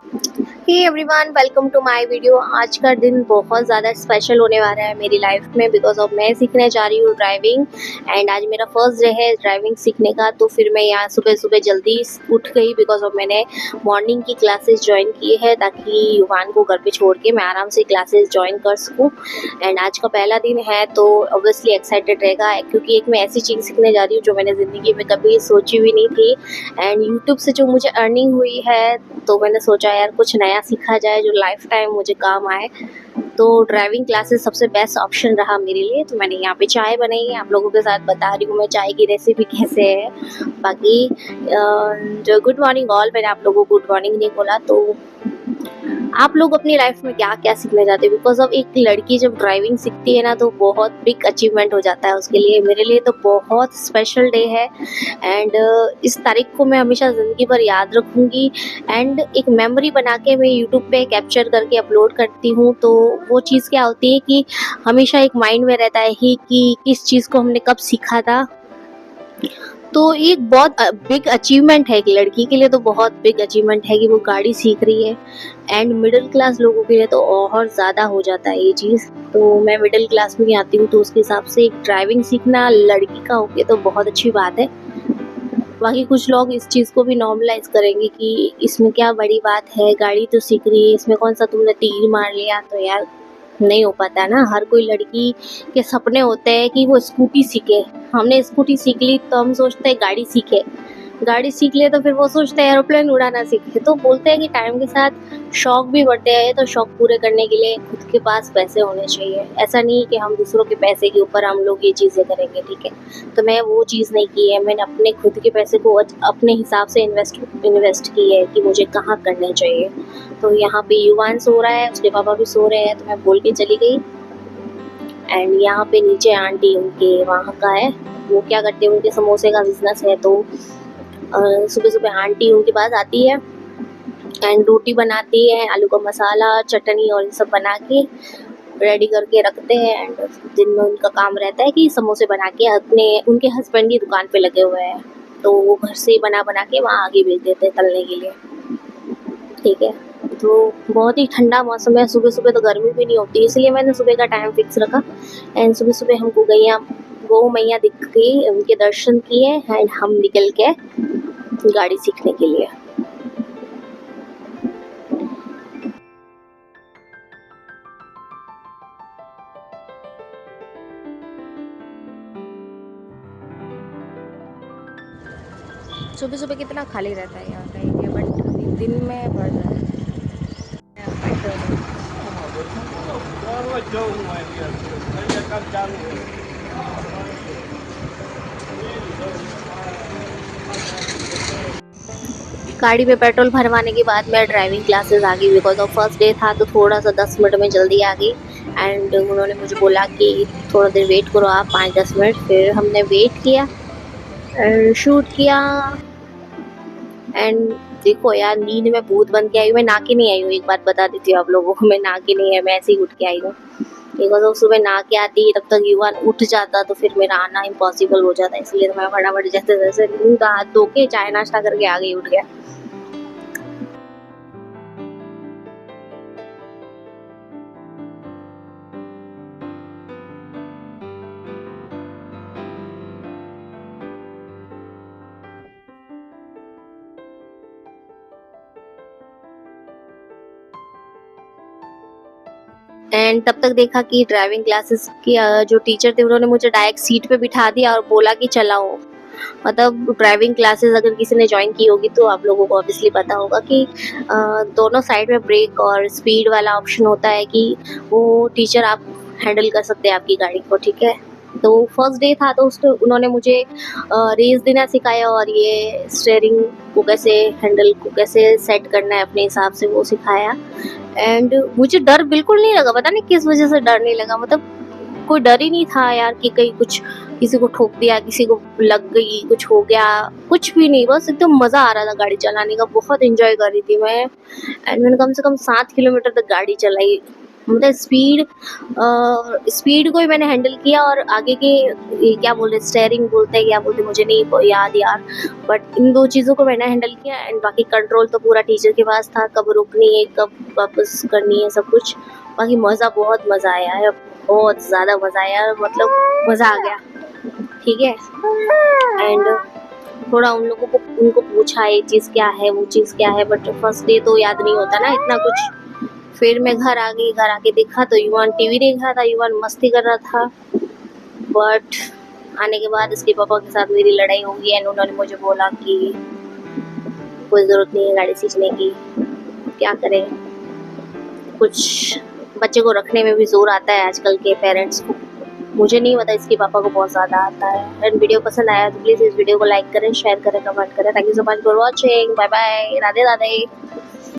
Hey everyone, welcome to my video. आज का दिन बहुत ज़्यादा स्पेशल होने वाला है मेरी लाइफ में बिकॉज ऑफ मैं सीखने जा रही हूँ ड्राइविंग। एंड आज मेरा फर्स्ट डे है ड्राइविंग सीखने का। तो फिर मैं यहाँ सुबह सुबह जल्दी उठ गई बिकॉज ऑफ मैंने मॉर्निंग की क्लासेस ज्वाइन की है ताकि युवान को घर पे छोड़ के मैं आराम से क्लासेस ज्वाइन कर सकूँ। एंड आज का पहला दिन है तो ऑब्वियसली एक्साइटेड रहेगा क्योंकि एक मैं ऐसी चीज़ सीखने जा रही हूँ जो मैंने ज़िंदगी में कभी सोची हुई नहीं थी। एंड यूट्यूब से जो मुझे अर्निंग हुई है तो मैंने सोचा यार कुछ नया सीखा जाए जो लाइफ टाइम मुझे काम आए। तो ड्राइविंग क्लासेस सबसे बेस्ट ऑप्शन रहा मेरे लिए। तो मैंने यहाँ पे चाय बनाई है, आप लोगों के साथ बता रही हूँ मैं चाय की रेसिपी कैसे है। बाकी जो गुड मॉर्निंग ऑल, मैंने आप लोगों को गुड मॉर्निंग नहीं बोला। तो आप लोग अपनी लाइफ में क्या क्या सीखना चाहते हैं बिकॉज ऑफ एक लड़की जब ड्राइविंग सीखती है ना तो बहुत बिग अचीवमेंट हो जाता है उसके लिए। मेरे लिए तो बहुत स्पेशल डे है। एंड इस तारीख को मैं हमेशा ज़िंदगी भर याद रखूँगी। एंड एक मेमोरी बना के मैं यूट्यूब पे कैप्चर करके अपलोड करती हूँ। तो वो चीज़ क्या होती है कि हमेशा एक माइंड में रहता है ही कि किस चीज़ को हमने कब सीखा था। तो एक बहुत बिग अचीवमेंट है एक लड़की के लिए, तो बहुत बिग अचीवमेंट है कि वो गाड़ी सीख रही है। एंड मिडिल क्लास लोगों के लिए तो और ज़्यादा हो जाता है ये चीज़। तो मैं मिडिल क्लास में ही आती हूँ तो उसके हिसाब से एक ड्राइविंग सीखना लड़की का होके तो बहुत अच्छी बात है। बाकी कुछ लोग इस चीज़ को भी नॉर्मलाइज करेंगे कि इसमें क्या बड़ी बात है, गाड़ी तो सीख रही है, इसमें कौन सा तुमने तीर मार लिया। तो यार नहीं हो पाता है ना। हर कोई लड़की के सपने होते हैं कि वो स्कूटी सीखे। हमने स्कूटी सीख ली तो हम सोचते हैं गाड़ी सीखे, गाड़ी सीख ले तो फिर वो सोचते हैं एरोप्लेन उड़ाना सीखे। तो बोलते हैं कि टाइम के साथ शौक भी बढ़ते हैं, तो शौक पूरे करने के लिए खुद के पास पैसे होने चाहिए। ऐसा नहीं कि हम दूसरों के पैसे के ऊपर हम लोग ये चीज़ें करेंगे, ठीक है। तो मैं वो चीज़ नहीं की है, मैंने अपने खुद के पैसे को अपने हिसाब से इन्वेस्ट की है कि मुझे कहाँ करने चाहिए। तो यहाँ पे युवान सो रहा है, उसके पापा भी सो रहे हैं तो मैं बोल के चली गई। एंड यहाँ पे नीचे आंटी उनके वहाँ का है, वो क्या करते हैं, उनके समोसे का बिजनेस है। तो सुबह सुबह आंटी उनके पास आती है एंड रोटी बनाती है, आलू का मसाला चटनी और ये सब बना के रेडी करके रखते हैं। एंड दिन में उनका काम रहता है कि समोसे बना के अपने उनके हस्बैंड की दुकान पे लगे हुए हैं तो वो घर से ही बना बना के वहाँ आगे भेज देते हैं तलने के लिए, ठीक है। तो बहुत ही ठंडा मौसम है, सुबह सुबह तो गर्मी भी नहीं होती, इसलिए मैंने सुबह का टाइम फिक्स रखा। एंड सुबह सुबह हमको गौ मैया दिख गई, उनके दर्शन किए एंड हम निकल के गाड़ी सीखने के लिए। सुबह सुबह कितना खाली रहता है यहाँ का एरिया, बट अभी दिन में बढ़ रहा है। गाड़ी में पेट्रोल भरवाने के बाद मैं ड्राइविंग क्लासेस आ गई बिकॉज ऑफ फर्स्ट डे था तो थोड़ा सा 10 मिनट में जल्दी आ गई। एंड उन्होंने मुझे बोला कि थोड़ा देर वेट करो आप, 5-10 मिनट। फिर हमने वेट किया, शूट किया। एंड देखो यार, नींद में भूत बन के आई हूँ, मैं नहा के नहीं आई हूँ। एक बात बता देती हूँ आप लोगों को, मैं नहा के नहीं है, मैं ऐसे ही उठ के आई हूँ। बिकॉज ऑफ सुबह नहा के आती तब तक युवान उठ जाता तो फिर मेरा आना इम्पॉसिबल हो जाता, इसलिए तो मैं फटाफट जैसे जैसे मुँह हाथ धो के चाय नाश्ता करके आ गई, उठ गया। एंड तब तक देखा कि ड्राइविंग क्लासेस की जो टीचर थे उन्होंने मुझे डायरेक्ट सीट पे बिठा दिया और बोला कि चलाओ। मतलब ड्राइविंग क्लासेस अगर किसी ने ज्वाइन की होगी तो आप लोगों को ऑब्वियसली पता होगा कि दोनों साइड में ब्रेक और स्पीड वाला ऑप्शन होता है कि वो टीचर आप हैंडल कर सकते हैं आपकी गाड़ी को, ठीक है। तो फर्स्ट डे था तो उसको उन्होंने मुझे रेस देना सिखाया और ये स्टेयरिंग को कैसे हैंडल को कैसे सेट करना है अपने हिसाब से वो सिखाया। एंड मुझे डर बिल्कुल नहीं लगा, पता नहीं किस वजह से डर नहीं लगा। मतलब कोई डर ही नहीं था यार कि कहीं कुछ किसी को ठोक दिया, किसी को लग गई, कुछ हो गया, कुछ भी नहीं। बस एकदम मज़ा आ रहा था गाड़ी चलाने का, बहुत एंजॉय कर रही थी मैं। एंड मैंने कम से कम 7 किलोमीटर तक गाड़ी चलाई। मतलब स्पीड को ही मैंने हैंडल किया, और आगे के ये क्या बोलते स्टेयरिंग बोलते हैं, क्या बोलते मुझे नहीं याद यार, बट इन 2 चीज़ों को मैंने हैंडल किया। एंड बाकी कंट्रोल तो पूरा टीचर के पास था, कब रुकनी है, कब वापस करनी है, सब कुछ। बाकी बहुत मज़ा आया है, बहुत ज़्यादा मज़ा आया, मतलब मज़ा आ गया, ठीक है। एंड थोड़ा उनको पूछा ये चीज़ क्या है, वो चीज़ क्या है, बट फर्स्ट डे तो याद नहीं होता ना इतना कुछ। फिर मैं घर आ गई, घर आके देखा तो युवान टीवी देख रहा था, युवान मस्ती कर रहा था। बट आने के बाद इसके पापा के साथ मेरी लड़ाई हो गई, एंड उन्होंने मुझे बोला कि कोई ज़रूरत नहीं है गाड़ी सीखने की, क्या करें। कुछ बच्चे को रखने में भी ज़ोर आता है आजकल के पेरेंट्स को, मुझे नहीं पता, इसके पापा को बहुत ज़्यादा आता है। एंड वीडियो पसंद आया तो प्लीज़ इस वीडियो को लाइक करें, शेयर करें, कमेंट करें। Thank you so much for watching, bye bye, Radhe Radhe.